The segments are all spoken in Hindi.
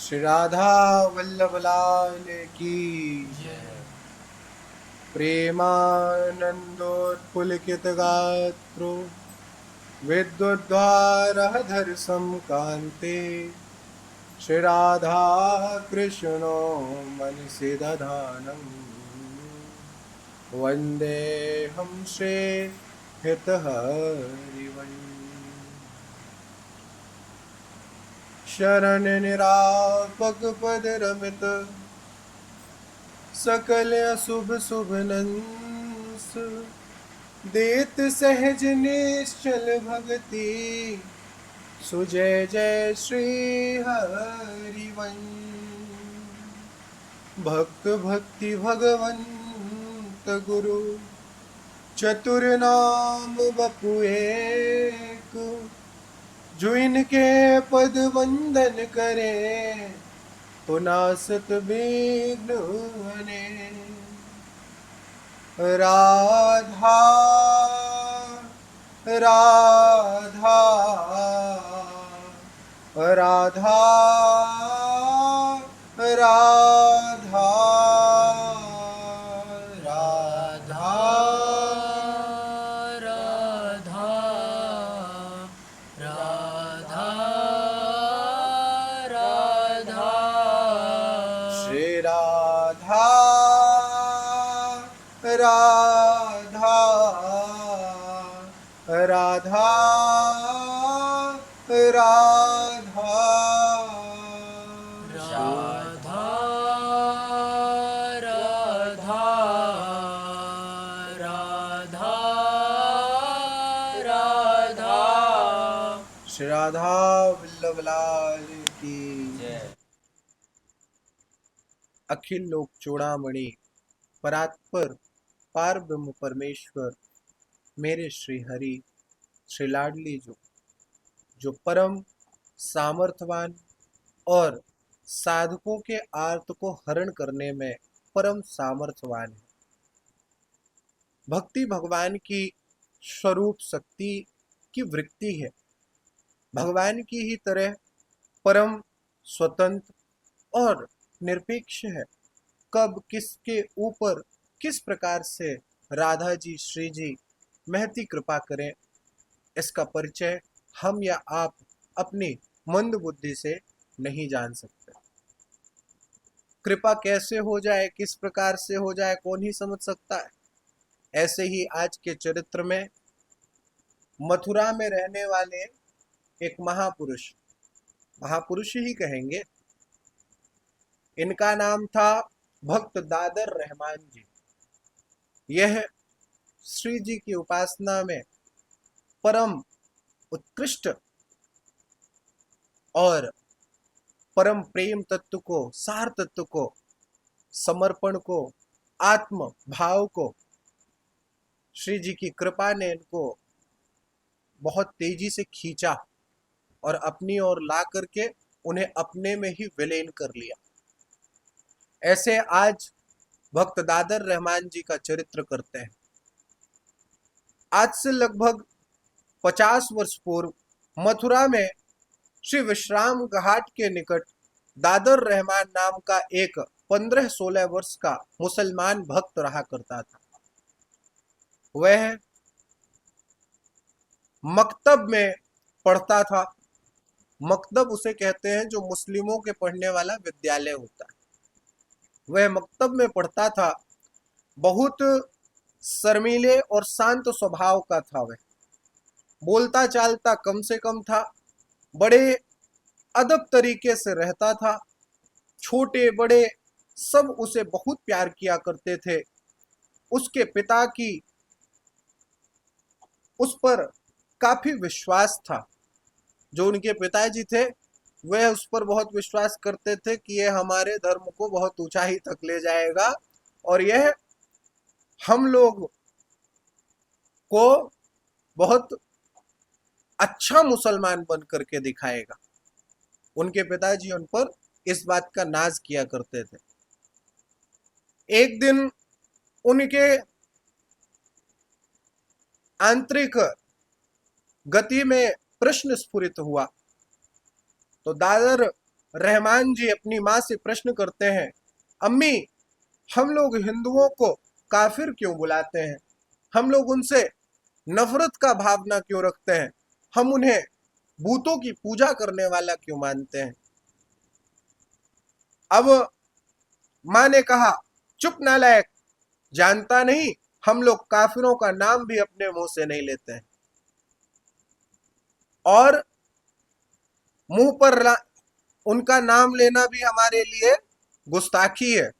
श्री राधा वल्लभ लाल की जय। प्रेमानंदोत्पुलकित गात्रो विद्युद्वारधर कांते श्री राधा कृष्णो मनसि दधानं वंदे हम श्री हितहरिवन् शरण निरापक पद रमित सकल अशुभ शुभ नंस देत सहज निश्चल भगति सुजय जय श्री हरिवंश भक्त भक्ति भगवंत गुरु चतुर नाम बपु एक जो इनके पद वंदन करे तो नासत विघ्न राधा राधा राधा राधा राधा राधा राधा राधा श्री राधा राधा राधा राधा राधा राधा राधा राधा श्री राधा वल्लभ लाल की जय। अखिल लोक चूड़ामणि परात्पर पार ब्रह्म परमेश्वर मेरे श्री हरि श्री लाडली जो परम सामर्थवान और साधकों के आर्त को हरण करने में परम सामर्थवान है। भक्ति भगवान की स्वरूप शक्ति की वृत्ति है। भगवान की ही तरह परम स्वतंत्र और निरपेक्ष है। कब किसके ऊपर किस प्रकार से राधा जी श्री जी महती कृपा करें, इसका परिचय हम या आप अपनी मंद बुद्धि से नहीं जान सकते। कृपा कैसे हो जाए, किस प्रकार से हो जाए, कौन ही समझ सकता है। ऐसे ही आज के चरित्र में मथुरा में रहने वाले एक महापुरुष, महापुरुष ही कहेंगे, इनका नाम था भक्त दादर रहमान जी। यह श्री जी की उपासना में परम उत्कृष्ट और परम प्रेम तत्व को, सार तत्व को, समर्पण को, आत्म भाव को श्री जी की कृपा ने इनको बहुत तेजी से खींचा और अपनी ओर ला करके उन्हें अपने में ही विलीन कर लिया। ऐसे आज भक्त दादर रहमान जी का चरित्र करते हैं। आज से लगभग 50 वर्ष पूर्व मथुरा में श्री विश्राम घाट के निकट दादर रहमान नाम का एक 15-16 वर्ष का मुसलमान भक्त रहा करता था। वह मकतब में पढ़ता था। मकतब उसे कहते हैं जो मुस्लिमों के पढ़ने वाला विद्यालय होता है। वह मकतब में पढ़ता था। बहुत शर्मीले और शांत स्वभाव का था। वह बोलता चालता कम से कम था। बड़े अदब तरीके से रहता था। छोटे बड़े सब उसे बहुत प्यार किया करते थे। उसके पिता की उस पर काफी विश्वास था। जो उनके पिताजी थे वह उस पर बहुत विश्वास करते थे कि यह हमारे धर्म को बहुत ऊंचाई तक ले जाएगा और यह हम लोग को बहुत अच्छा मुसलमान बन करके दिखाएगा। उनके पिताजी उन पर इस बात का नाज किया करते थे। एक दिन उनके आंतरिक गति में प्रश्न स्फुरित हुआ तो दादर रहमान जी अपनी माँ से प्रश्न करते हैं, अम्मी, हम लोग हिंदुओं को काफिर क्यों बुलाते हैं? हम लोग उनसे नफरत का भावना क्यों रखते हैं? हम उन्हें भूतों की पूजा करने वाला क्यों मानते हैं? अब माँ ने कहा, चुप नालायक, जानता नहीं, हम लोग काफिरों का नाम भी अपने मुंह से नहीं लेते हैं, और मुंह पर उनका नाम लेना भी हमारे लिए गुस्ताखी है।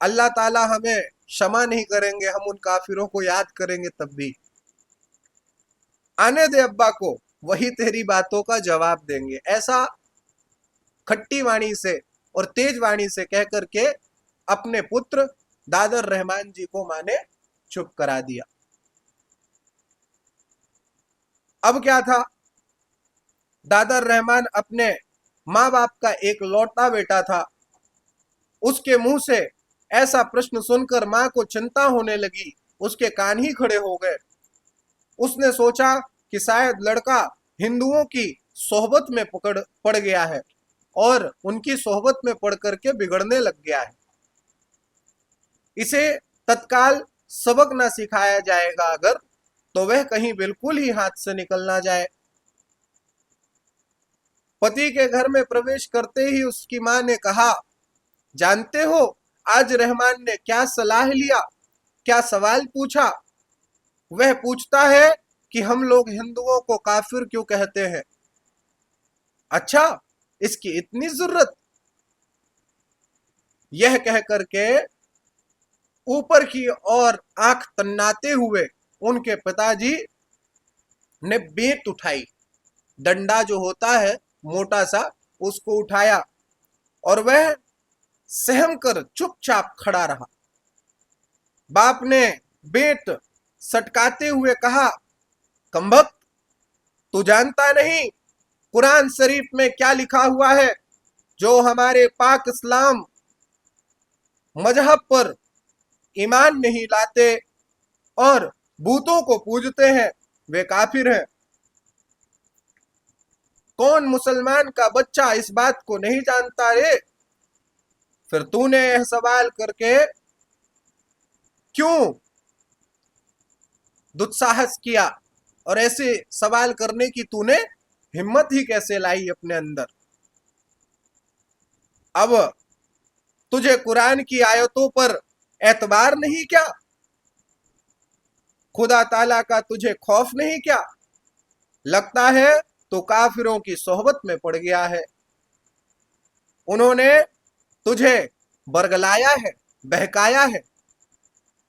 अल्लाह ताला हमें क्षमा नहीं करेंगे, हम उन काफिरों को याद करेंगे तब भी। आने दे अब्बा को, वही तेरी बातों का जवाब देंगे। ऐसा खट्टी वाणी से और तेज वाणी से कह करके अपने पुत्र दादर रहमान जी को माँ ने चुप करा दिया। अब क्या था, दादर रहमान अपने माँ बाप का एक लौटा बेटा था। उसके मुंह से ऐसा प्रश्न सुनकर माँ को चिंता होने लगी, उसके कान ही खड़े हो गए। उसने सोचा कि शायद लड़का हिंदुओं की सोहबत में पड़ गया है और उनकी सोहबत में पड़ करके बिगड़ने लग गया है। इसे तत्काल सबक ना सिखाया जाएगा अगर, तो वह कहीं बिल्कुल ही हाथ से निकल ना जाए। पति के घर में प्रवेश करते ही उसकी मां ने कहा, जानते हो आज रहमान ने क्या सलाह लिया, क्या सवाल पूछा? वह पूछता है कि हम लोग हिंदुओं को काफिर क्यों कहते हैं। अच्छा, इसकी इतनी जरूरत? यह कह करके ऊपर की ओर आंख तन्नाते हुए उनके पिताजी ने बेंत उठाई। डंडा जो होता है मोटा सा, उसको उठाया और वह सहम कर चुपचाप खड़ा रहा। बाप ने बेंत सटकाते हुए कहा, कमबख्त, तू जानता नहीं कुरान शरीफ में क्या लिखा हुआ है? जो हमारे पाक इस्लाम मजहब पर ईमान नहीं लाते और भूतों को पूजते हैं, वे काफिर हैं। कौन मुसलमान का बच्चा इस बात को नहीं जानता रे? फिर तूने यह सवाल करके क्यों दुस्साहस किया, और ऐसे सवाल करने की तूने हिम्मत ही कैसे लाई अपने अंदर? अब तुझे कुरान की आयतों पर एतबार नहीं क्या? खुदा ताला का तुझे खौफ नहीं क्या? लगता है तो काफिरों की सोहबत में पड़ गया है। उन्होंने तुझे बरगलाया है, बहकाया है।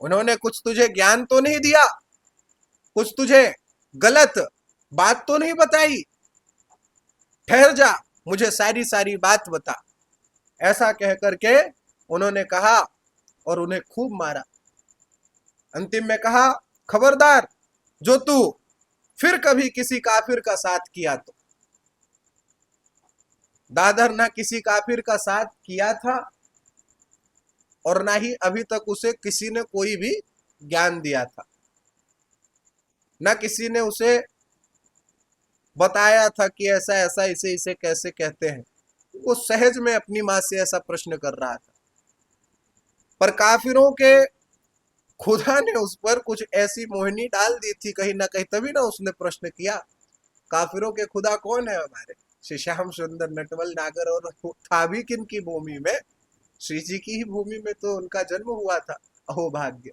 उन्होंने कुछ तुझे ज्ञान तो नहीं दिया, कुछ तुझे गलत बात तो नहीं बताई? ठहर जा, मुझे सारी सारी बात बता। ऐसा कह करके उन्होंने कहा और उन्हें खूब मारा। अंतिम में कहा, खबरदार, जो तू फिर कभी किसी काफिर का साथ किया तो। दादर ना किसी काफिर का साथ किया था और ना ही अभी तक उसे किसी ने कोई भी ज्ञान दिया था, ना किसी ने उसे बताया था कि ऐसा ऐसा इसे इसे कैसे कहते हैं। वो सहज में अपनी माँ से ऐसा प्रश्न कर रहा था, पर काफिरों के खुदा ने उस पर कुछ ऐसी मोहिनी डाल दी थी कहीं ना कहीं, तभी ना उसने प्रश्न किया, काफिरों के खुदा कौन है हमारे? श्री श्याम सुंदर नटवल नागर, और था भी किन की भूमि में? श्री जी की ही भूमि में तो उनका जन्म हुआ था। अहो भाग्य!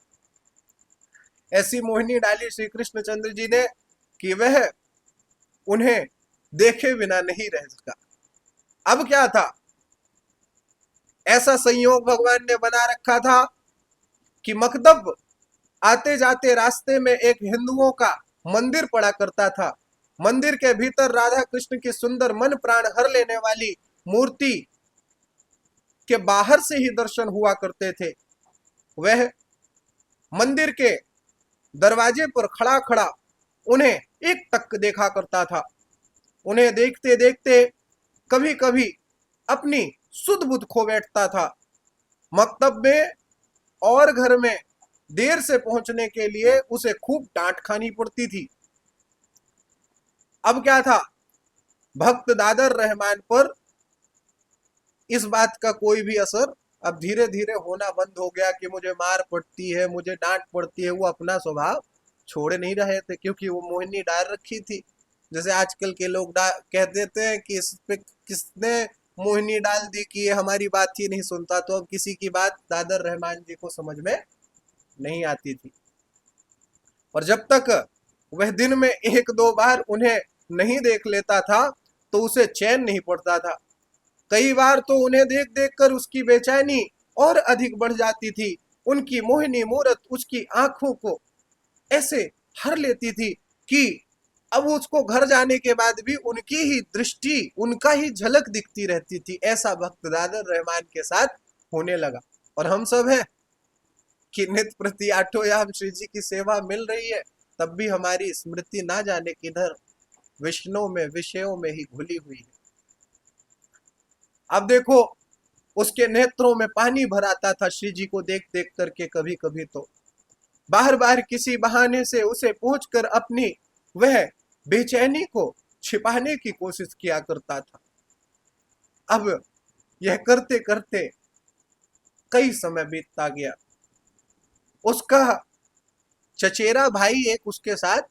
ऐसी मोहिनी डाली श्री कृष्णचंद्र जी ने कि वह उन्हें देखे बिना नहीं रह सका। अब क्या था, ऐसा संयोग भगवान ने बना रखा था कि मकदब आते जाते रास्ते में एक हिंदुओं का मंदिर पड़ा करता था। मंदिर के भीतर राधा कृष्ण की सुंदर मन प्राण हर लेने वाली मूर्ति के बाहर से ही दर्शन हुआ करते थे। वह मंदिर के दरवाजे पर खड़ा खड़ा उन्हें एक टक देखा करता था। उन्हें देखते देखते कभी कभी अपनी सुध बुध खो बैठता था। मकतब में और घर में देर से पहुंचने के लिए उसे खूब डांट खानी पड़ती थी। अब क्या था, भक्त दादर रहमान पर इस बात का कोई भी असर अब धीरे धीरे होना बंद हो गया कि मुझे मार पड़ती है, मुझे डांट पड़ती है। वो अपना स्वभाव छोड़ नहीं रहे थे, क्योंकि वो मोहिनी डाल रखी थी। जैसे आजकल के लोग कह देते हैं कि इस पे किसने मोहिनी डाल दी कि ये हमारी बात ही नहीं सुनता। तो अब किसी की बात दादर रहमान जी को समझ में नहीं आती थी। और जब तक वह दिन में एक दो बार उन्हें नहीं देख लेता था तो उसे चैन नहीं पड़ता था। कई बार तो उन्हें देख देख कर उसकी बेचैनी और अधिक बढ़ जाती थी। उनकी मोहिनी मूरत उसकी आंखों को ऐसे हर लेती थी कि अब उसको घर जाने के बाद भी उनकी ही दृष्टि, उनका ही झलक दिखती रहती थी। ऐसा वक्त दादर रहमान के साथ होने लगा। और हम सब हैं कि नित्य प्रति आठों याम श्री जी की सेवा मिल रही है, तब भी हमारी स्मृति ना जाने किधर विष्णु में, विषयों में ही घुली हुई है। अब देखो, उसके नेत्रों में पानी भर आता था श्री जी को देख देख करके। कभी कभी तो बार बार किसी बहाने से उसे पहुंचकर अपनी वह बेचैनी को छिपाने की कोशिश किया करता था। अब यह करते करते कई समय बीतता गया। उसका चचेरा भाई एक उसके साथ,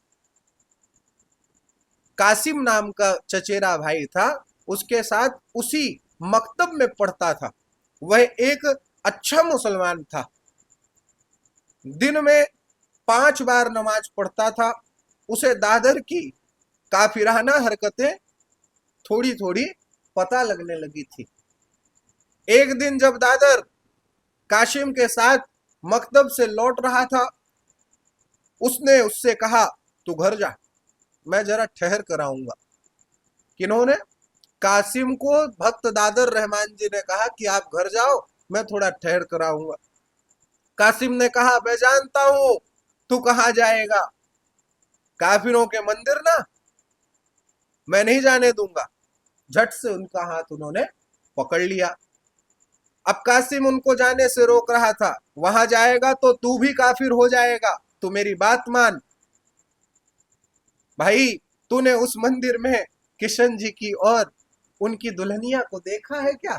कासिम नाम का चचेरा भाई था, उसके साथ उसी मकतब में पढ़ता था। वह एक अच्छा मुसलमान था। दिन में 5 बार नमाज पढ़ता था। उसे दादर की काफिराना हरकतें थोड़ी थोड़ी पता लगने लगी थी। एक दिन जब दादर काशिम के साथ मकतब से लौट रहा था, उसने उससे कहा, तू घर जा, मैं जरा ठहर कर आऊंगा। किन्होंने? कासिम को भक्त दादर रहमान जी ने कहा कि आप घर जाओ, मैं थोड़ा ठहर कर आऊंगा। कासिम ने कहा, मैं जानता हूं तू कहां जाएगा, काफिरों के मंदिर ना, मैं नहीं जाने दूंगा। झट से उनका हाथ उन्होंने पकड़ लिया। अब कासिम उनको जाने से रोक रहा था। वहां जाएगा तो तू भी काफिर हो जाएगा, तू मेरी बात मान। भाई, तूने उस मंदिर में किशन जी की और उनकी दुल्हनिया को देखा है क्या?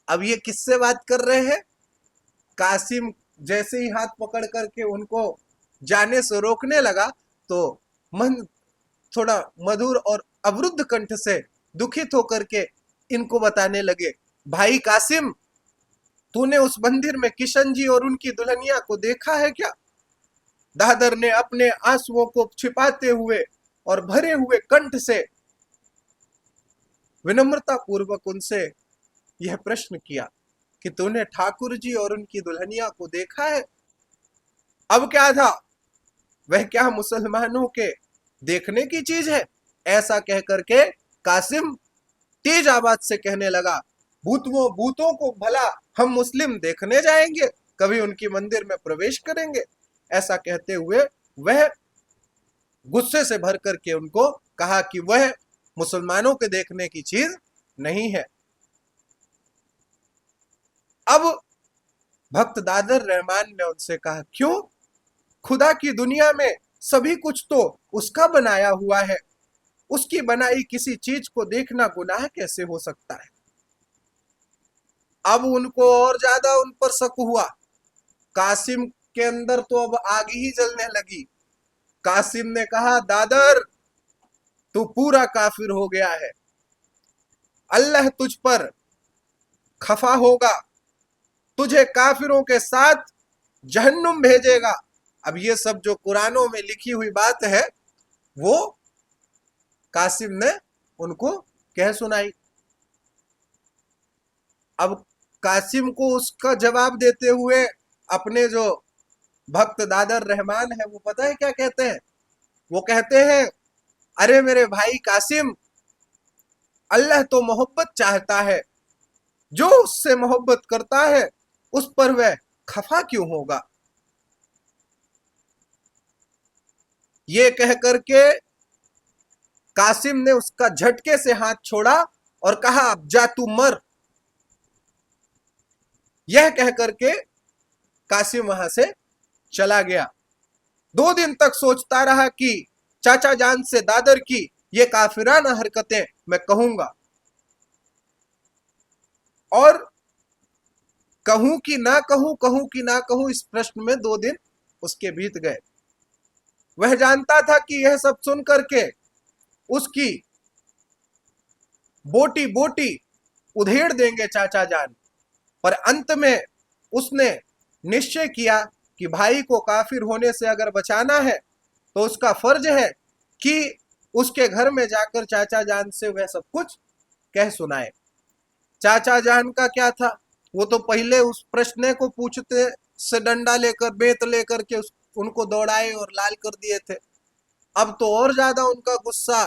अब ये किससे बात कर रहे हैं? कासिम जैसे ही हाथ पकड़ करके उनको जाने से रोकने लगा तो मन थोड़ा मधुर और अवरुद्ध कंठ से दुखित होकर के इनको बताने लगे, भाई कासिम, तूने उस मंदिर में किशन जी और उनकी दुल्हनिया को देखा है क्या? दादर ने अपने आंसुओं को छिपाते हुए और भरे हुए कंठ से विनम्रता पूर्वक उनसे यह प्रश्न किया कि तूने ठाकुर जी और उनकी दुल्हनिया को देखा है? अब क्या था, वह क्या मुसलमानों के देखने की चीज है? ऐसा कह करके कासिम तेज आवाज से कहने लगा, भूतों को भला हम मुस्लिम देखने जाएंगे, कभी उनकी मंदिर में प्रवेश करेंगे? ऐसा कहते हुए वह गुस्से से भर करके उनको कहा कि वह मुसलमानों के देखने की चीज नहीं है। अब भक्त दादर रहमान ने उनसे कहा, क्यों? खुदा की दुनिया में सभी कुछ तो उसका बनाया हुआ है, उसकी बनाई किसी चीज को देखना गुनाह कैसे हो सकता है? अब उनको और ज्यादा उन पर शक हुआ। कासिम के अंदर तो अब आग ही जलने लगी। कासिम ने कहा, दादर, तू पूरा काफिर हो गया है, अल्लाह तुझ पर खफा होगा, तुझे काफिरों के साथ जहन्नुम भेजेगा। अब ये सब जो कुरानों में लिखी हुई बात है वो कासिम ने उनको कह सुनाई। अब कासिम को उसका जवाब देते हुए अपने जो भक्त दादर रहमान है वो पता है क्या कहते हैं? वो कहते हैं, अरे मेरे भाई कासिम, अल्लाह तो मोहब्बत चाहता है, जो उससे मोहब्बत करता है उस पर वह खफा क्यों होगा? ये कह करके कासिम ने उसका झटके से हाथ छोड़ा और कहा, अब जा तू मर। यह कह करके कासिम वहां से चला गया। 2 दिन तक सोचता रहा कि चाचा जान से दादर की ये काफिराना हरकतें मैं कहूंगा। और कहूं कि ना कहूं, कहूं कि ना कहूं, इस प्रश्न में 2 दिन उसके बीत गए। वह जानता था कि यह सब सुन करके उसकी बोटी बोटी उधेड़ देंगे चाचा जान, पर अंत में उसने निश्चय किया कि भाई को काफिर होने से अगर बचाना है तो उसका फर्ज है कि उसके घर में जाकर चाचा जान से वह सब कुछ कह सुनाए। चाचा जान का क्या था, वो तो पहले उस प्रश्न को पूछते से डंडा लेकर बेत लेकर के उनको दौड़ाए और लाल कर दिए थे। अब तो और ज्यादा उनका गुस्सा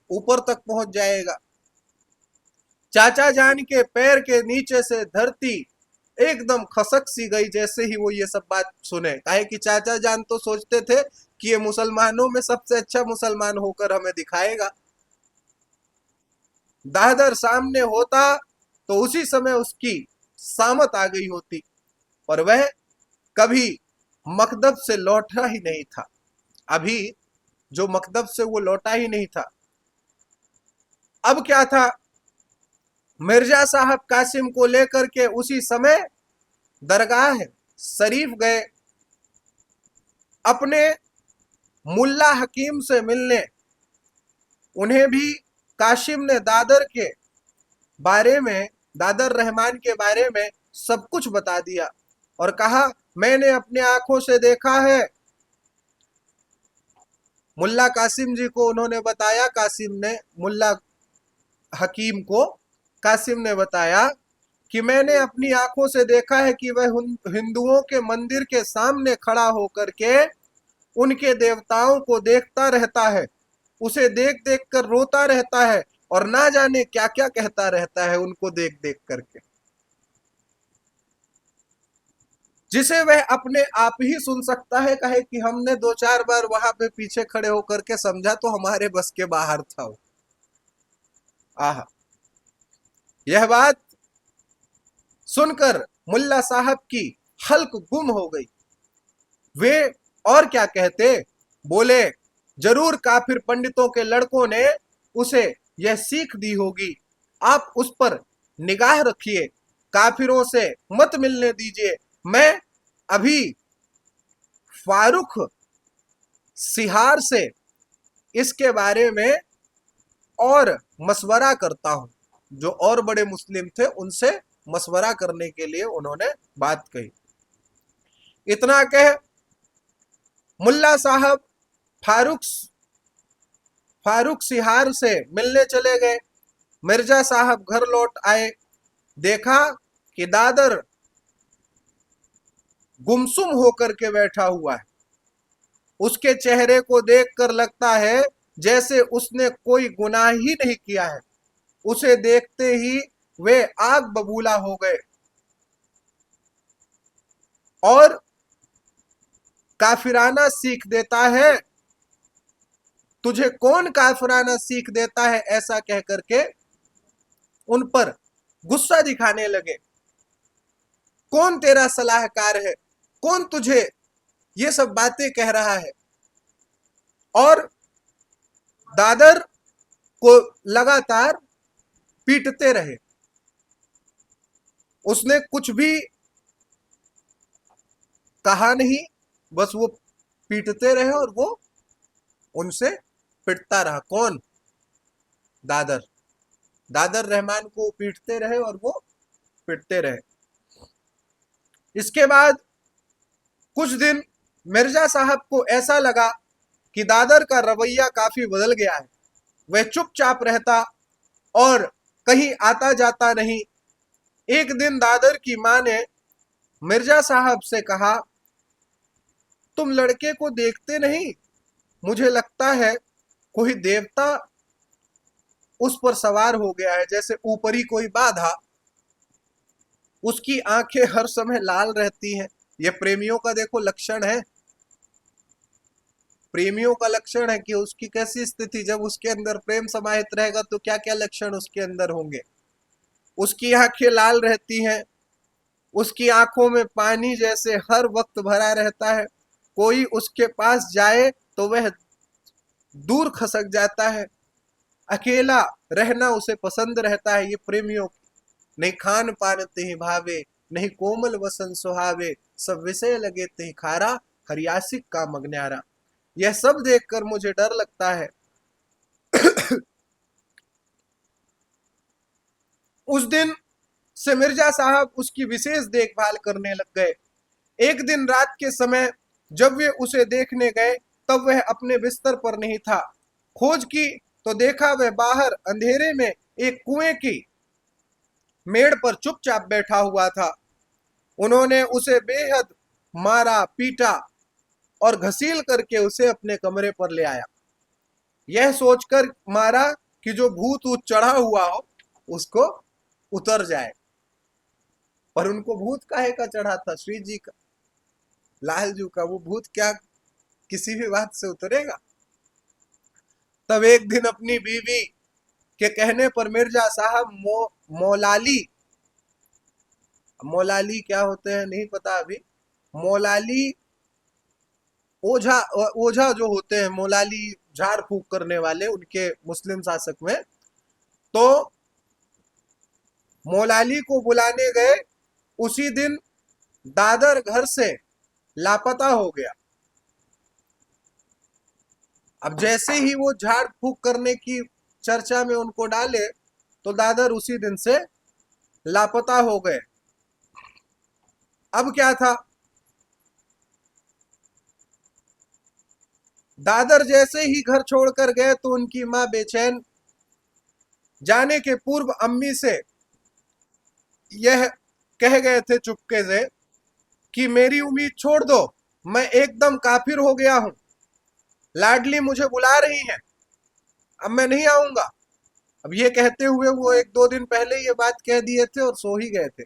ऊपर तक पहुंच जाएगा। चाचा जान के पैर के नीचे से धरती एकदम खसक सी गई जैसे ही वो ये सब बात सुने। काहे कि चाचा जान तो सोचते थे कि ये मुसलमानों में सबसे अच्छा मुसलमान होकर हमें दिखाएगा। दादर सामने होता तो उसी समय उसकी सामत आ गई होती, पर वह कभी मकदब से लौटा ही नहीं था। अभी जो मकदब से वो लौटा ही नहीं था। अब क्या था, मिर्जा साहब कासिम को लेकर के उसी समय दरगाह शरीफ गए अपने मुल्ला हकीम से मिलने। उन्हें भी कासिम ने दादर के बारे में, दादर रहमान के बारे में सब कुछ बता दिया और कहा मैंने अपनी आंखों से देखा है। मुल्ला कासिम जी को उन्होंने बताया, कासिम ने मुल्ला हकीम को कासिम ने बताया कि मैंने अपनी आंखों से देखा है कि वह हिंदुओं के मंदिर के सामने खड़ा होकर के उनके देवताओं को देखता रहता है, उसे देख देख कर रोता रहता है और ना जाने क्या क्या कहता रहता है उनको देख देख करके, जिसे वह अपने आप ही सुन सकता है। कहे कि हमने 2-4 बार वहां पे पीछे खड़े होकर के समझा तो हमारे बस के बाहर था वो। आहा, यह बात सुनकर मुल्ला साहब की हल्क गुम हो गई। वे और क्या कहते, बोले जरूर काफिर पंडितों के लड़कों ने उसे यह सीख दी होगी, आप उस पर निगाह रखिए, काफिरों से मत मिलने दीजिए। मैं अभी फारूक सिहार से इसके बारे में और मशवरा करता हूं। जो और बड़े मुस्लिम थे उनसे मशवरा करने के लिए उन्होंने बात कही। इतना कह मुल्ला साहब फारूक फारूक सिहार से मिलने चले गए। मिर्जा साहब घर लौट आए, देखा कि दादर गुमसुम होकर के बैठा हुआ है। उसके चेहरे को देखकर लगता है जैसे उसने कोई गुनाह ही नहीं किया है। उसे देखते ही वे आग बबूला हो गए और काफिराना सीख देता है, तुझे कौन काफिराना सीख देता है, ऐसा कह करके उन पर गुस्सा दिखाने लगे। कौन तेरा सलाहकार है, कौन तुझे ये सब बातें कह रहा है। और दादर को लगातार पीटते रहे। उसने कुछ भी कहा नहीं, बस वो पीटते रहे और वो उनसे पिटता रहा। कौन? दादर। दादर रहमान को पीटते रहे और वो पिटते रहे। इसके बाद कुछ दिन मिर्जा साहब को ऐसा लगा कि दादर का रवैया काफी बदल गया है। वह चुपचाप रहता और कहीं आता जाता नहीं। एक दिन दादर की मां ने मिर्जा साहब से कहा, तुम लड़के को देखते नहीं, मुझे लगता है कोई देवता उस पर सवार हो गया है, जैसे ऊपरी कोई बाधा। उसकी आंखें हर समय लाल रहती हैं। यह प्रेमियों का देखो लक्षण है। प्रेमियों का लक्षण है कि उसकी कैसी स्थिति, जब उसके अंदर प्रेम समाहित रहेगा तो क्या क्या लक्षण उसके अंदर होंगे। उसकी आंखें लाल रहती हैं, उसकी आंखों में पानी जैसे हर वक्त भरा रहता है। कोई उसके पास जाए तो वह दूर खसक जाता है। अकेला रहना उसे पसंद रहता है। ये प्रेमियों की नहीं खान पान तिहि भावे, नहीं कोमल वसन सुहावे, सब विषय लगे तिहि खारा, हरियासिक का मगन्यारा। यह सब देखकर मुझे डर लगता है। उस दिन से मिर्जा साहब उसकी विशेष देखभाल करने लग गए। एक दिन रात के समय जब वे उसे देखने गए तब वह अपने बिस्तर पर नहीं था। खोज की तो देखा वह बाहर अंधेरे में एक कुएं की मेड़ पर चुपचाप बैठा हुआ था। उन्होंने उसे बेहद मारा पीटा और घसील करके उसे अपने कमरे पर ले आया, यह सोचकर मारा कि जो भूत ऊत चढ़ा हुआ हो उसको उतर जाए। पर उनको भूत काहे का चढ़ा था? श्री जी का, लालजू का। वो भूत क्या किसी भी बात से उतरेगा? तब एक दिन अपनी बीवी के कहने पर मिर्जा साहब मौलाली, मौलाली क्या होते हैं नहीं पता अभी, मौलाली ओझा, ओझा जो होते हैं मौलाली झाड़ फूक करने वाले उनके मुस्लिम शासक में, तो मौलाली को बुलाने गए। उसी दिन दादर घर से लापता हो गया। अब जैसे ही वो झाड़ फूक करने की चर्चा में उनको डाले तो दादर उसी दिन से लापता हो गए। अब क्या था, दादर जैसे ही घर छोड़कर गए तो उनकी मां बेचैन जाने के पूर्व अम्मी से यह कह गए थे चुपके से कि मेरी उम्मीद छोड़ दो, मैं एकदम काफिर हो गया हूं, लाडली मुझे बुला रही हैं, अब मैं नहीं आऊंगा। अब ये कहते हुए वो एक दो दिन पहले ये बात कह दिए थे और सो ही गए थे।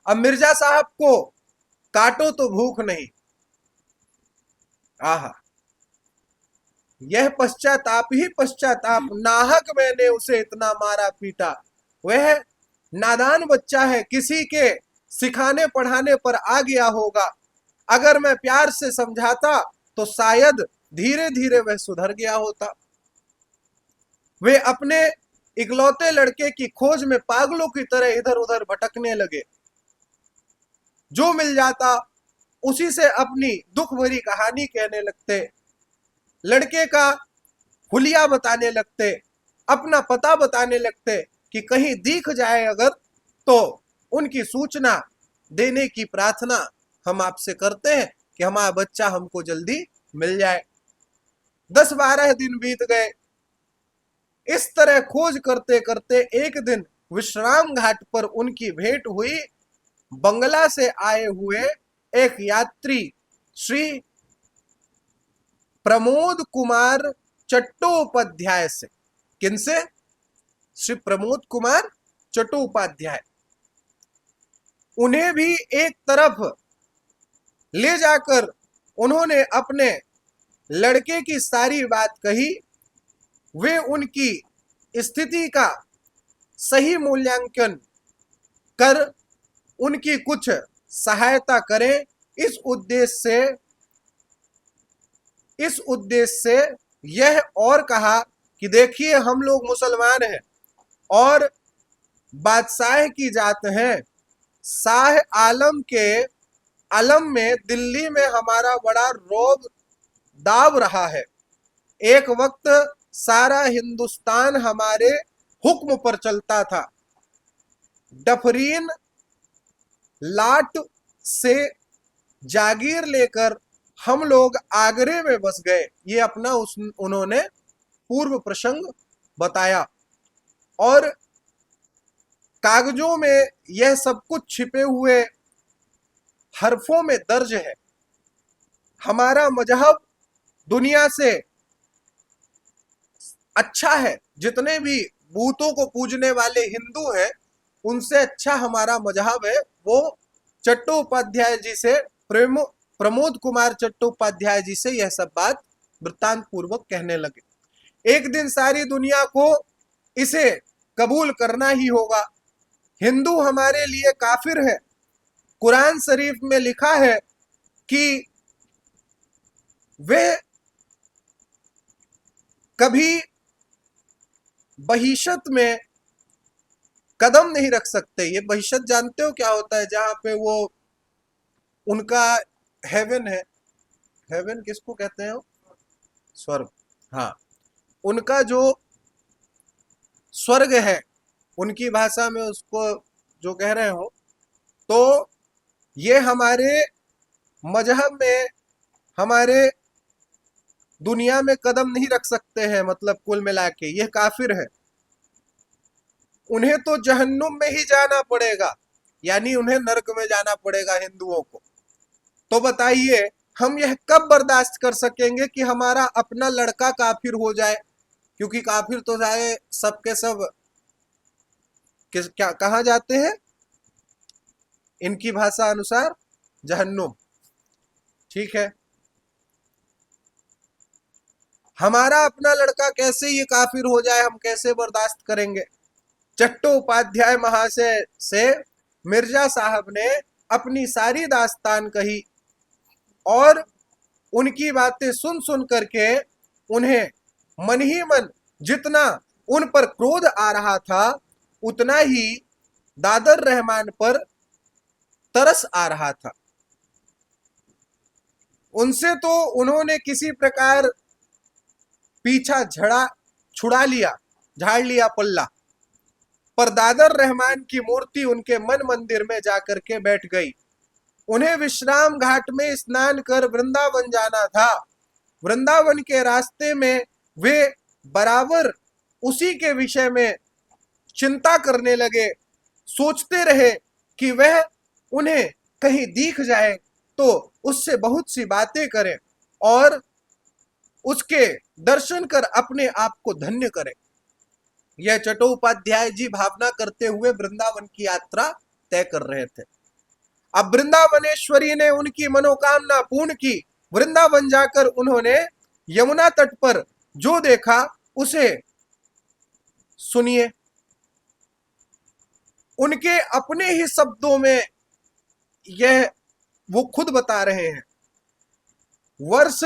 अब मिर्जा साहब को काटो तो भूख नहीं। आहा, यह पश्चाताप ही पश्चाताप, नाहक मैंने उसे इतना मारा पीटा। वह नादान बच्चा है, किसी के सिखाने पढ़ाने पर आ गया होगा। अगर मैं प्यार से समझाता तो शायद धीरे धीरे वह सुधर गया होता। वे अपने इकलौते लड़के की खोज में पागलों की तरह इधर उधर भटकने लगे। जो मिल जाता उसी से अपनी दुख भरी कहानी कहने लगते, लड़के का हुलिया बताने लगते, अपना पता बताने लगते कि कहीं दिख जाए अगर तो उनकी सूचना देने की प्रार्थना हम आपसे करते हैं कि हमारा बच्चा हमको जल्दी मिल जाए। 10-12 दिन बीत गए। इस तरह खोज करते करते एक दिन विश्राम घाट पर उनकी भेंट हुई बंगला से आए हुए एक यात्री श्री प्रमोद कुमार चट्टोपाध्याय से। किनसे? श्री प्रमोद कुमार चट्टोपाध्याय। उन्हें भी एक तरफ ले जाकर उन्होंने अपने लड़के की सारी बात कही। वे उनकी स्थिति का सही मूल्यांकन कर उनकी कुछ सहायता करें, इस उद्देश्य से यह और कहा कि देखिए हम लोग मुसलमान हैं और बादशाह की जात हैं। शाह आलम के आलम में दिल्ली में हमारा बड़ा रौब दाव रहा है। एक वक्त सारा हिंदुस्तान हमारे हुक्म पर चलता था। डफरीन लाट से जागीर लेकर हम लोग आगरे में बस गए। ये अपना उन्होंने पूर्व प्रसंग बताया और कागजों में यह सब कुछ छिपे हुए हरफों में दर्ज है। हमारा मजहब दुनिया से अच्छा है। जितने भी भूतों को पूजने वाले हिंदू हैं उनसे अच्छा हमारा मजहब है। वो चट्टोपाध्याय जी से, प्रमोद कुमार चट्टोपाध्याय जी से यह सब बात वृत्तांत पूर्वक कहने लगे। एक दिन सारी दुनिया को इसे कबूल करना ही होगा। हिंदू हमारे लिए काफिर है। कुरान शरीफ में लिखा है कि वे कभी बहिशत में कदम नहीं रख सकते। ये बहिष्त जानते हो क्या होता है? जहां पे वो उनका हेवन है, हेवन किसको कहते हैं? स्वर्ग। हाँ, उनका जो स्वर्ग है, उनकी भाषा में उसको जो कह रहे हो, तो ये हमारे मजहब में, हमारे दुनिया में कदम नहीं रख सकते हैं। मतलब कुल मिला के ये काफिर है, उन्हें तो जहन्नुम में ही जाना पड़ेगा, यानी उन्हें नरक में जाना पड़ेगा हिंदुओं को। तो बताइए हम यह कब बर्दाश्त कर सकेंगे कि हमारा अपना लड़का काफिर हो जाए? क्योंकि काफिर तो जाए सबके सब किस क्या कहाँ जाते हैं इनकी भाषा अनुसार? जहन्नुम। ठीक है, हमारा अपना लड़का कैसे ये काफिर हो जाए, हम कैसे बर्दाश्त करेंगे? चट्टोपाध्याय महाशय से मिर्जा साहब ने अपनी सारी दास्तान कही और उनकी बातें सुन सुन करके उन्हें मन ही मन जितना उन पर क्रोध आ रहा था, उतना ही दादर रहमान पर तरस आ रहा था। उनसे तो उन्होंने किसी प्रकार पीछा छुड़ा लिया, झाड़ लिया पल्ला, पर दादर रहमान की मूर्ति उनके मन मंदिर में जाकर के बैठ गई। उन्हें विश्राम घाट में स्नान कर वृंदावन जाना था। वृंदावन के रास्ते में वे बराबर उसी के विषय में चिंता करने लगे, सोचते रहे कि वह उन्हें कहीं दिख जाए तो उससे बहुत सी बातें करें और उसके दर्शन कर अपने आप को धन्य करें। यह चट्टोपाध्याय जी भावना करते हुए वृंदावन की यात्रा तय कर रहे थे। अब वृंदावनेश्वरी ने उनकी मनोकामना पूर्ण की। वृंदावन जाकर उन्होंने यमुना तट पर जो देखा उसे सुनिए। उनके अपने ही शब्दों में यह वो खुद बता रहे हैं। वर्ष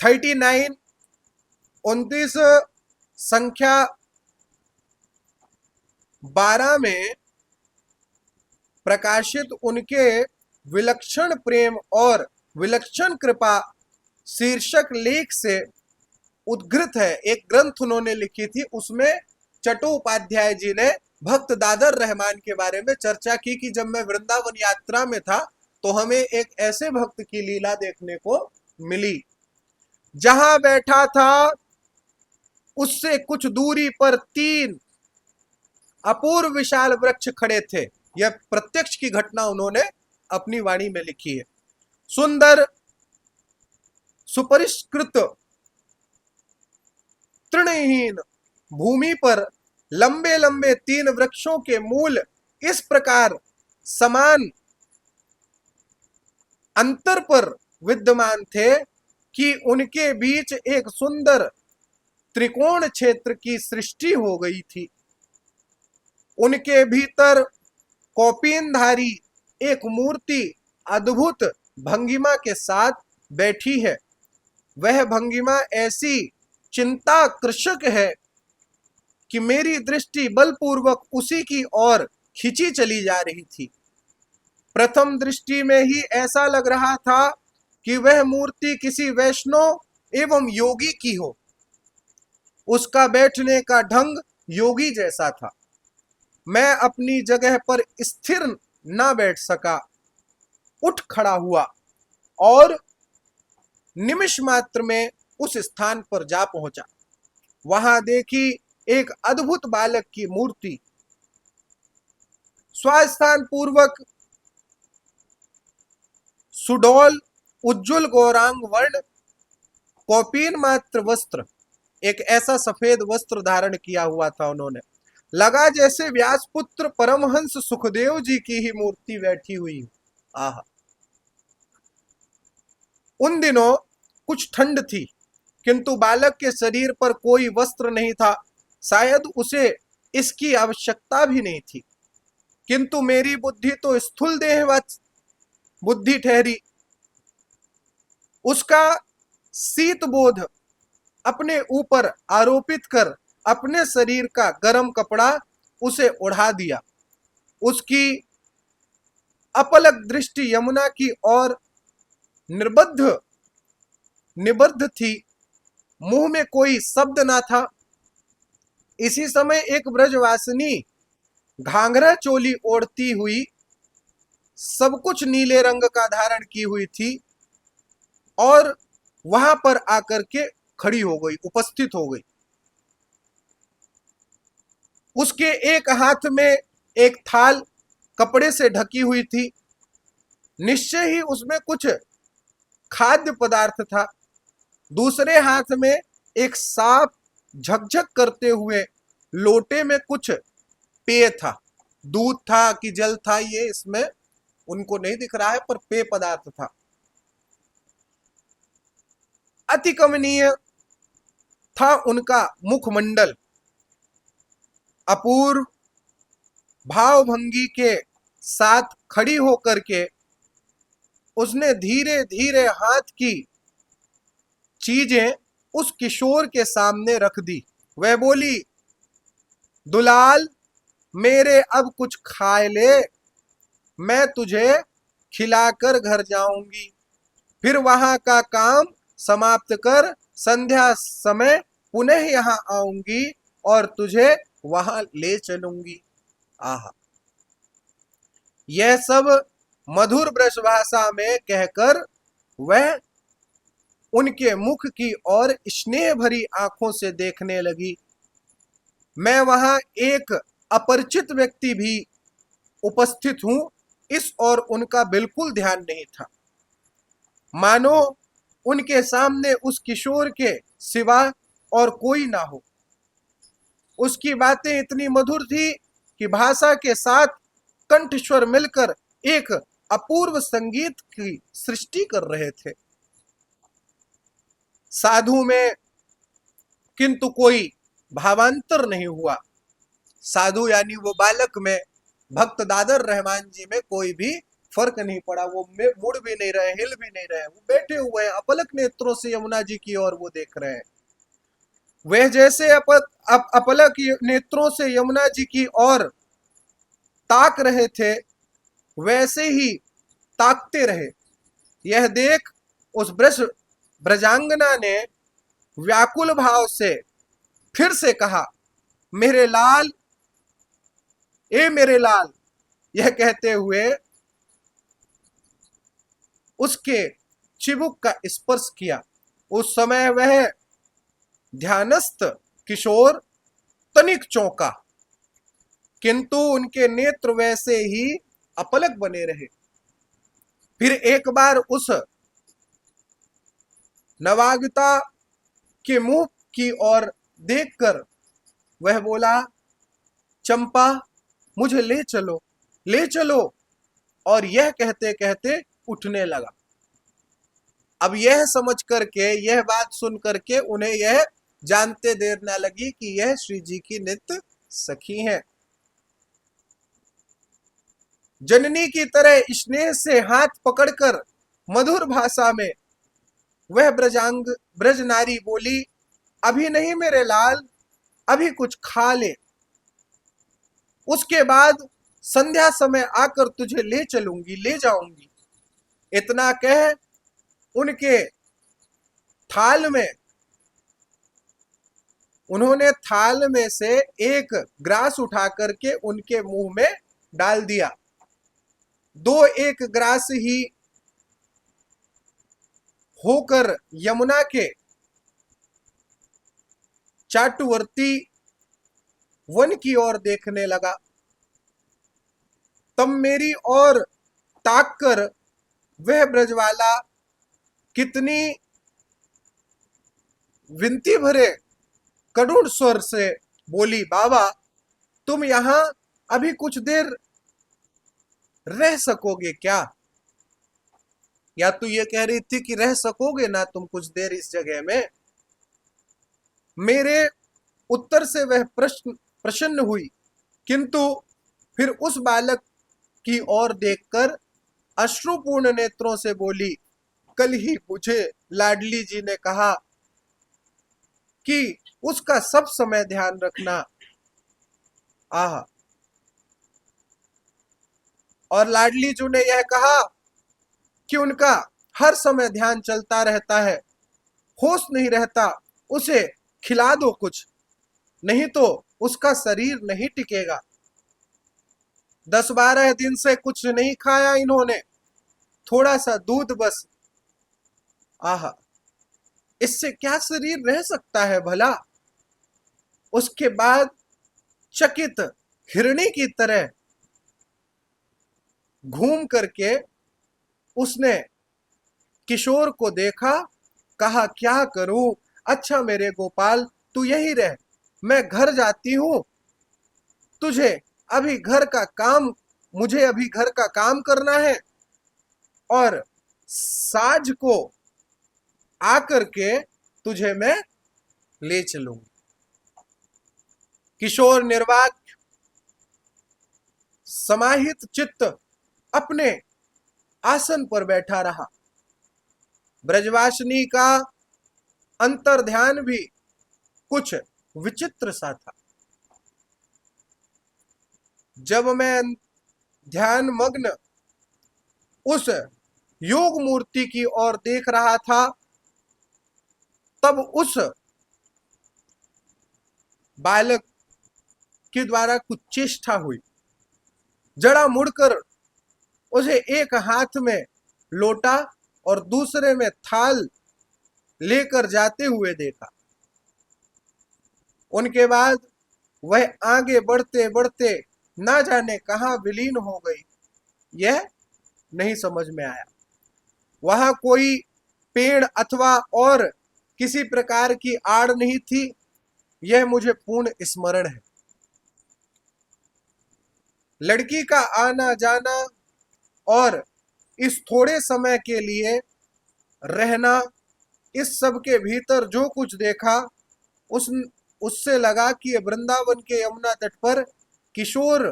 39 29 संख्या 12 में प्रकाशित उनके विलक्षण प्रेम और विलक्षण कृपा शीर्षक लेख से उद्घृत है। एक ग्रंथ उन्होंने लिखी थी, उसमें चट्टोपाध्याय जी ने भक्त दादर रहमान के बारे में चर्चा की कि जब मैं वृंदावन यात्रा में था तो हमें एक ऐसे भक्त की लीला देखने को मिली। जहां बैठा था उससे कुछ दूरी पर 3 अपूर्व विशाल वृक्ष खड़े थे। यह प्रत्यक्ष की घटना उन्होंने अपनी वाणी में लिखी है। सुंदर सुपरिष्कृत तृणहीन भूमि पर लंबे लंबे 3 वृक्षों के मूल इस प्रकार समान अंतर पर विद्यमान थे कि उनके बीच एक सुंदर त्रिकोण क्षेत्र की सृष्टि हो गई थी। उनके भीतर कौपीनधारी एक मूर्ति अद्भुत भंगिमा के साथ बैठी है। वह भंगिमा ऐसी चिंताकृषक है कि मेरी दृष्टि बलपूर्वक उसी की ओर खिंची चली जा रही थी। प्रथम दृष्टि में ही ऐसा लग रहा था कि वह मूर्ति किसी वैष्णव एवं योगी की हो। उसका बैठने का ढंग योगी जैसा था। मैं अपनी जगह पर स्थिर न बैठ सका, उठ खड़ा हुआ और निमिष मात्र में उस स्थान पर जा पहुंचा। वहां देखी एक अद्भुत बालक की मूर्ति, स्वास्थान पूर्वक सुडौल उज्जवल गौरांग वर्ण, कौपीन मात्र वस्त्र, एक ऐसा सफेद वस्त्र धारण किया हुआ था उन्होंने। लगा जैसे व्यासपुत्र परमहंस सुखदेव जी की ही मूर्ति बैठी हुई। आहा! उन दिनों कुछ ठंड थी, किंतु बालक के शरीर पर कोई वस्त्र नहीं था। शायद उसे इसकी आवश्यकता भी नहीं थी, किंतु मेरी बुद्धि तो स्थूल देहवत बुद्धि ठहरी। उसका शीत बोध अपने ऊपर आरोपित कर अपने शरीर का गर्म कपड़ा उसे ओढ़ा दिया। उसकी अपलक दृष्टि यमुना की ओर निबद्ध थी। मुंह में कोई शब्द ना था। इसी समय एक ब्रजवासिनी घाघरा चोली ओढ़ती हुई, सब कुछ नीले रंग का धारण की हुई थी, और वहां पर आकर के खड़ी हो गई, उपस्थित हो गई। उसके एक हाथ में एक थाल कपड़े से ढकी हुई थी। निश्चय ही उसमें कुछ खाद्य पदार्थ था। दूसरे हाथ में एक साफ झकझक करते हुए लोटे में कुछ पेय था। दूध था कि जल था, ये इसमें उनको नहीं दिख रहा है, पर पेय पदार्थ था। अति कमनीय था उनका मुखमंडल। अपूर्व भावभंगी के साथ खड़ी होकर के उसने धीरे धीरे हाथ की चीजें उस किशोर के सामने रख दी। वह बोली, दुलाल, मेरे अब कुछ खाए ले, मैं तुझे खिलाकर घर जाऊंगी। फिर वहां का काम समाप्त कर संध्या समय पुनः यहां आऊंगी और तुझे वहां ले चलूंगी। आहा, यह सब मधुर ब्रज भाषा में कहकर वह उनके मुख की ओर स्नेह भरी आंखों से देखने लगी। मैं वहां एक अपरिचित व्यक्ति भी उपस्थित हूं, इस और उनका बिल्कुल ध्यान नहीं था। मानो उनके सामने उस किशोर के सिवा और कोई ना हो। उसकी बातें इतनी मधुर थी कि भाषा के साथ कंठ स्वर मिलकर एक अपूर्व संगीत की सृष्टि कर रहे थे। साधु में किंतु कोई भावांतर नहीं हुआ। साधु यानी वो बालक में, भक्त दादर रहमान जी में कोई भी फर्क नहीं पड़ा। वो मुड़ भी नहीं रहे, हिल भी नहीं रहे, वो बैठे हुए हैं, अपलक नेत्रों से यमुना जी की ओर वो देख रहे हैं। वह जैसे अपलक नेत्रों से यमुना जी की ओर ताक रहे थे, वैसे ही ताकते रहे। यह देख उस ब्रजांगना ने व्याकुल भाव से फिर से कहा, मेरे लाल, ए मेरे लाल। यह कहते हुए उसके चिबुक का स्पर्श किया। उस समय वह ध्यानस्थ किशोर तनिक चौंका, किंतु उनके नेत्र वैसे ही अपलक बने रहे। फिर एक बार उस नवागता के मुंह की ओर देखकर वह बोला, चंपा, मुझे ले चलो, ले चलो। और यह कहते कहते उठने लगा। अब यह समझ करके, यह बात सुन करके उन्हें यह जानते देर न लगी कि यह श्री जी की नित्य सखी हैं। जननी की तरह स्नेह से हाथ पकड़कर मधुर भाषा में वह ब्रज नारी बोली, अभी नहीं मेरे लाल, अभी कुछ खा ले, उसके बाद संध्या समय आकर तुझे ले चलूंगी, ले जाऊंगी। इतना कह उन्होंने थाल में से एक ग्रास उठा करके उनके मुंह में डाल दिया। दो एक ग्रास ही होकर यमुना के चाटुवर्ती वन की ओर देखने लगा। तब मेरी ओर ताक कर वह ब्रजवाला कितनी विनती भरे करुण स्वर से बोली, बाबा, तुम यहां अभी कुछ देर रह सकोगे क्या? या तू ये कह रही थी कि रह सकोगे ना तुम कुछ देर इस जगह में? मेरे उत्तर से वह प्रसन्न हुई, किंतु फिर उस बालक की ओर देखकर अश्रुपूर्ण नेत्रों से बोली, कल ही मुझे लाडली जी ने कहा कि उसका सब समय ध्यान रखना। आह, और लाडली जू ने यह कहा कि उनका हर समय ध्यान चलता रहता है, होश नहीं रहता। उसे खिला दो कुछ, नहीं तो उसका शरीर नहीं टिकेगा। 10-12 दिन से कुछ नहीं खाया इन्होंने, थोड़ा सा दूध बस। आह, इससे क्या शरीर रह सकता है भला। उसके बाद चकित हिरणी की तरह घूम करके उसने किशोर को देखा, कहा क्या करूं। अच्छा मेरे गोपाल, तू यही रह, मैं घर जाती हूं। तुझे अभी घर का काम मुझे अभी घर का काम करना है, और साँझ को आकर के तुझे मैं ले चलूंगी। किशोर निर्वाक समाहित चित्त अपने आसन पर बैठा रहा। ब्रजवासिनी का अंतर ध्यान भी कुछ विचित्र सा था। जब मैं ध्यान मग्न उस योग मूर्ति की ओर देख रहा था, तब उस बालक के द्वारा कुछ चेष्टा हुई। जड़ा मुड़कर उसे एक हाथ में लोटा और दूसरे में थाल लेकर जाते हुए देखा। उनके बाद वह आगे बढ़ते बढ़ते ना जाने कहां विलीन हो गई, यह नहीं समझ में आया। वहां कोई पेड़ अथवा और किसी प्रकार की आड़ नहीं थी, यह मुझे पूर्ण स्मरण है। लड़की का आना जाना और इस थोड़े समय के लिए रहना, इस सब के भीतर जो कुछ देखा, उस उससे लगा कि वृंदावन के यमुना तट पर किशोर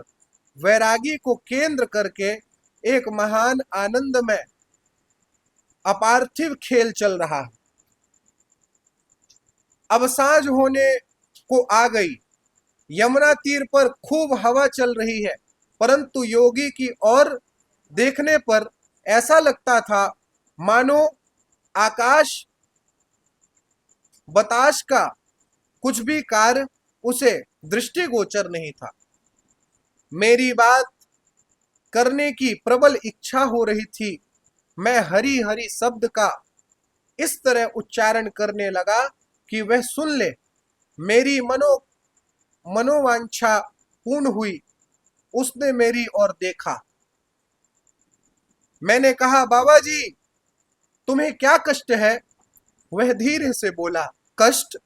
वैरागी को केंद्र करके एक महान आनंद में अपार्थिव खेल चल रहा है। अब सांझ होने को आ गई। यमुना तीर पर खूब हवा चल रही है, परंतु योगी की ओर देखने पर ऐसा लगता था मानो आकाश बताश का कुछ भी कार्य उसे दृष्टिगोचर नहीं था। मेरी बात करने की प्रबल इच्छा हो रही थी। मैं हरि हरि शब्द का इस तरह उच्चारण करने लगा कि वह सुन ले। मेरी मनोवांछा पूर्ण हुई। उसने मेरी ओर देखा। मैंने कहा, बाबा जी तुम्हें क्या कष्ट है? वह धीरे से बोला, कष्ट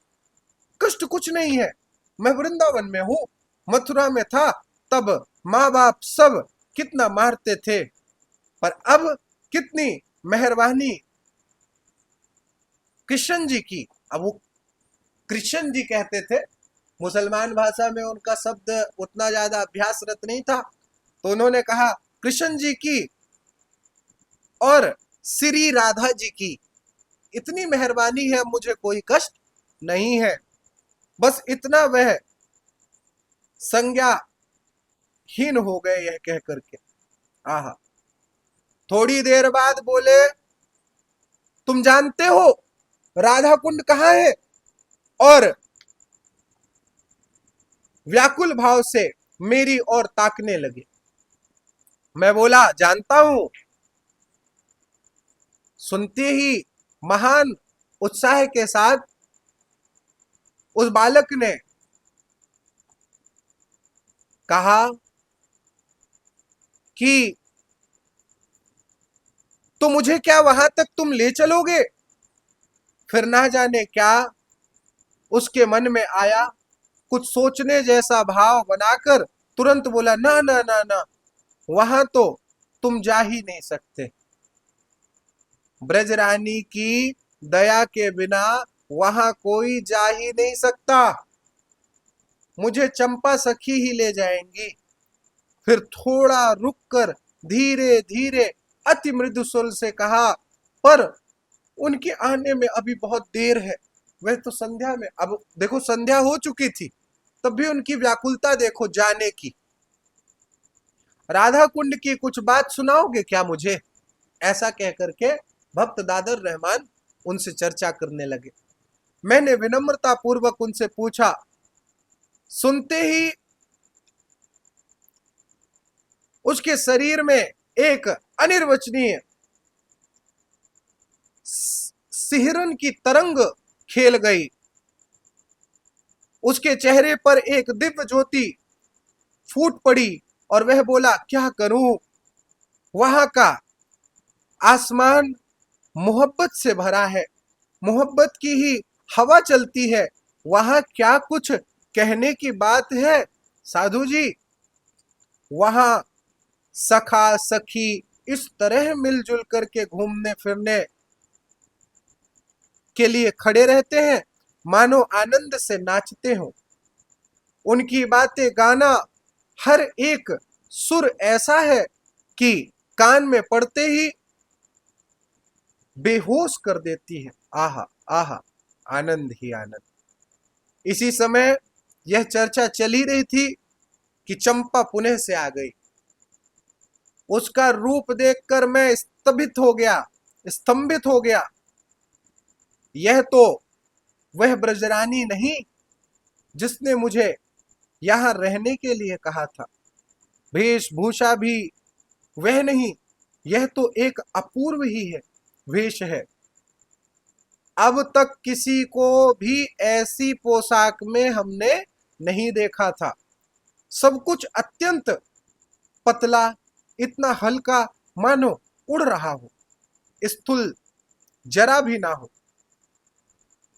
कष्ट कुछ नहीं है। मैं वृंदावन में हूं, मथुरा में था तब माँ बाप सब कितना मारते थे, पर अब कितनी मेहरबानी कृष्ण जी की। अब वो कृष्ण जी कहते थे, मुसलमान भाषा में उनका शब्द उतना ज्यादा अभ्यासरत नहीं था, तो उन्होंने कहा कृष्ण जी की और श्री राधा जी की इतनी मेहरबानी है, मुझे कोई कष्ट नहीं है। बस इतना वह संज्ञा हीन हो गए यह कह करके। आहा, थोड़ी देर बाद बोले, तुम जानते हो राधा कुंड कहाँ है? और व्याकुल भाव से मेरी ओर ताकने लगे। मैं बोला, जानता हूं। सुनते ही महान उत्साह के साथ उस बालक ने कहा कि तो मुझे क्या वहां तक तुम ले चलोगे? फिर ना जाने क्या उसके मन में आया, कुछ सोचने जैसा भाव बनाकर तुरंत बोला, ना ना ना ना, वहां तो तुम जा ही नहीं सकते। ब्रजरानी की दया के बिना वहां कोई जा ही नहीं सकता। मुझे चंपा सखी ही ले जाएंगी। फिर थोड़ा रुककर धीरे धीरे अति मृदु स्वर से कहा, पर उनके आने में अभी बहुत देर है। वह तो संध्या में, अब देखो संध्या हो चुकी थी, तब भी उनकी व्याकुलता देखो जाने की। राधा कुंड की कुछ बात सुनाओगे क्या मुझे? ऐसा कह करके भक्त दादर रहमान उनसे चर्चा करने लगे। मैंने विनम्रता पूर्वक उनसे पूछा। सुनते ही उसके शरीर में एक अनिर्वचनीय सिहरन की तरंग खेल गई। उसके चेहरे पर एक दिव्य ज्योति फूट पड़ी और वह बोला, क्या करूं? वहां का आसमान मोहब्बत से भरा है, मोहब्बत की ही हवा चलती है। वहां क्या कुछ कहने की बात है साधु जी? वहां सखा सखी इस तरह मिलजुल करके घूमने फिरने के लिए खड़े रहते हैं, मानो आनंद से नाचते हो। उनकी बातें, गाना, हर एक सुर ऐसा है कि कान में पड़ते ही बेहोश कर देती है। आहा आहा, आनंद ही आनंद। इसी समय यह चर्चा चल ही रही थी कि चंपा पुनः से आ गई। उसका रूप देखकर मैं स्तंभित हो गया। यह तो वह ब्रजरानी नहीं जिसने मुझे यहां रहने के लिए कहा था। वेशभूषा भी वह नहीं, यह तो एक अपूर्व ही है वेश है। अब तक किसी को भी ऐसी पोशाक में हमने नहीं देखा था। सब कुछ अत्यंत पतला, इतना हल्का मानो उड़ रहा हो, स्थूल जरा भी ना हो।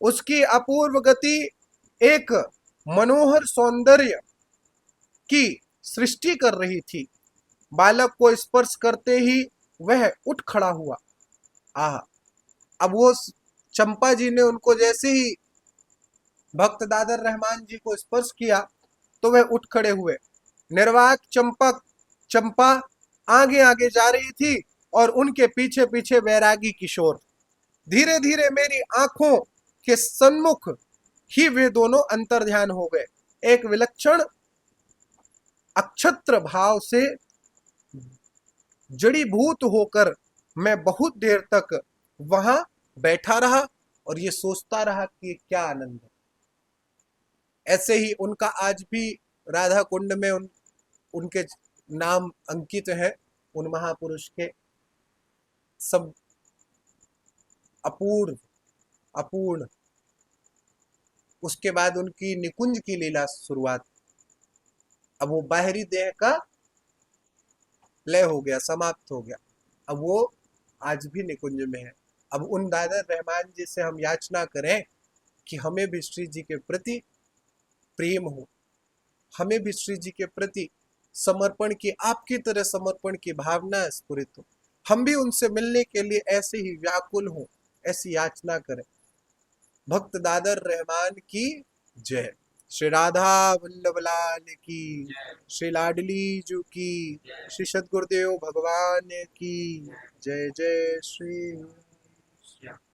उसकी अपूर्व गति एक मनोहर सौंदर्य की सृष्टि कर रही थी। बालक को स्पर्श करते ही वह उठ खड़ा हुआ। आह, अब वो चंपा जी ने उनको जैसे ही भक्त दादर रहमान जी को स्पर्श किया तो वह उठ खड़े हुए। निर्वाक चंपा आगे आगे जा रही थी और उनके पीछे पीछे वैरागी किशोर। धीरे धीरे मेरी आंखों के सन्मुख ही वे दोनों अंतर्ध्यान हो गए। एक विलक्षण अक्षत्र भाव से जड़ीभूत होकर मैं बहुत देर तक वहां बैठा रहा और ये सोचता रहा कि क्या आनंद है। ऐसे ही उनका आज भी राधा कुंड में उनके नाम अंकित है। उन महापुरुष के सब अपूर्व अपूर्ण। उसके बाद उनकी निकुंज की लीला शुरुआत। अब वो बाहरी देह का लय हो गया, समाप्त हो गया। अब वो आज भी निकुंज में है। अब उन दादर रहमान जी से हम याचना करें कि हमें भी श्री जी के प्रति प्रेम हो, हमें भी श्री जी के प्रति समर्पण की, आपकी तरह समर्पण की भावना स्फुरित हो। हम भी उनसे मिलने के लिए ऐसे ही व्याकुल हो, ऐसी याचना करें। भक्त दादर रहमान की जय। श्री राधा वल्लभ लाल की, श्री लाडली जू की, श्री सद्गुरुदेव भगवान की जय। जय श्री